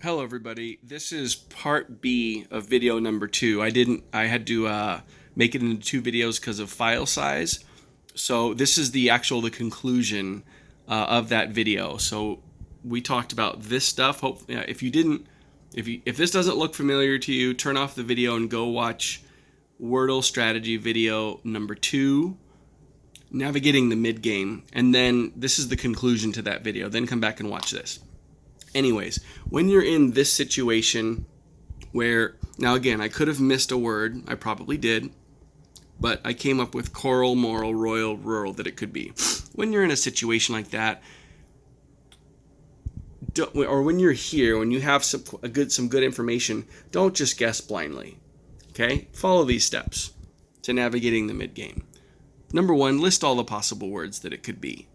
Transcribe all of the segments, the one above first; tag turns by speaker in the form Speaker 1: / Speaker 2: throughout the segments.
Speaker 1: Hello everybody, this is part B of video number 2. I had to make it into 2 videos because of file size. So this is the conclusion of that video. So we talked about this stuff. If this doesn't look familiar to you, turn off the video and go watch Wordle strategy video number 2, navigating the mid game, and then this is the conclusion to that video. Then come back and watch this. Anyways, when you're in this situation where, now again, I could have missed a word, I probably did, but I came up with choral, moral, royal, rural that it could be. When you're in a situation like that, or when you're here, when you have some good information, don't just guess blindly. Okay? Follow these steps to navigating the mid game. Number 1, list all the possible words that it could be.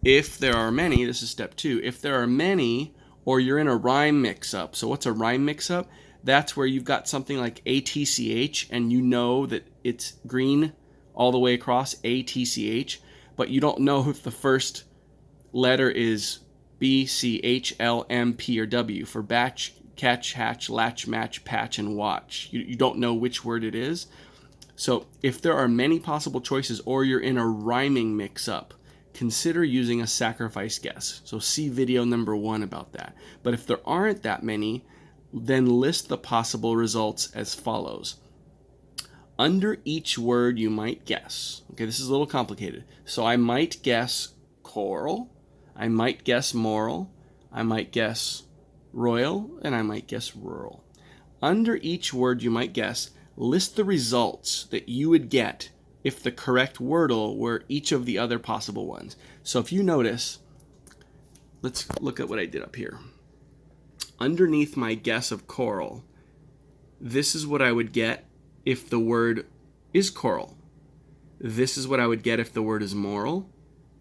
Speaker 1: If there are many, this is step 2, if there are many or you're in a rhyme mix-up. So what's a rhyme mix-up? That's where you've got something like ATCH and you know that it's green all the way across, ATCH, but you don't know if the first letter is B, C, H, L, M, P, or W for batch, catch, hatch, latch, match, patch, and watch. You don't know which word it is. So if there are many possible choices or you're in a rhyming mix-up, consider using a sacrifice guess. So see video number 1 about that. But if there aren't that many, then list the possible results as follows. Under each word you might guess. Okay, this is a little complicated. So I might guess choral, I might guess moral, I might guess royal, and I might guess rural. Under each word you might guess, list the results that you would get if the correct Wordle were each of the other possible ones. So if you notice, let's look at what I did up here. Underneath my guess of choral, this is what I would get if the word is choral. This is what I would get if the word is moral.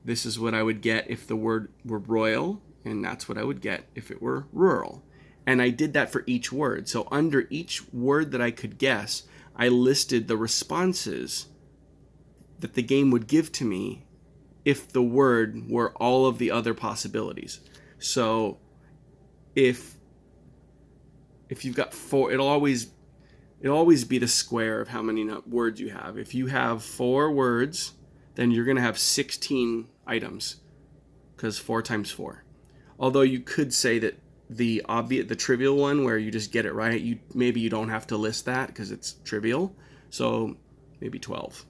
Speaker 1: This is what I would get if the word were royal, and that's what I would get if it were rural. And I did that for each word. So under each word that I could guess, I listed the responses that the game would give to me if the word were all of the other possibilities. So if you've got 4, it'll always be the square of how many words you have. If you have 4 words, then you're going to have 16 items, because 4 times 4. Although you could say that the trivial one where you just get it right, maybe you don't have to list that because it's trivial. So maybe 12.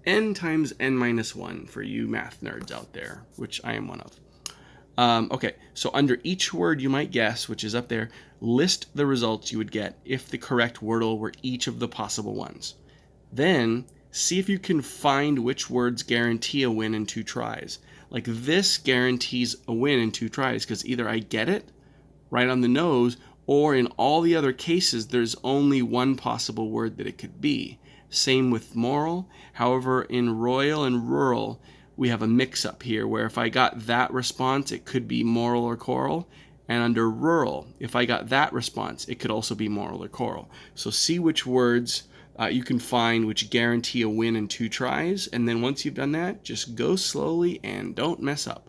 Speaker 1: N times n minus 1 for you math nerds out there, which I am one of. Okay, so under each word you might guess, which is up there, list the results you would get if the correct Wordle were each of the possible ones. Then see if you can find which words guarantee a win in 2 tries. Like this guarantees a win in 2 tries because either I get it right on the nose, or in all the other cases there's only one possible word that it could be. Same with moral. However, in royal and rural, we have a mix-up here where if I got that response, it could be moral or choral. And under rural, if I got that response, it could also be moral or choral. So see which words you can find which guarantee a win in 2 tries. And then once you've done that, just go slowly and don't mess up.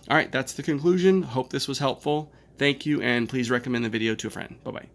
Speaker 1: All right, that's the conclusion. Hope this was helpful. Thank you, and please recommend the video to a friend. Bye-bye.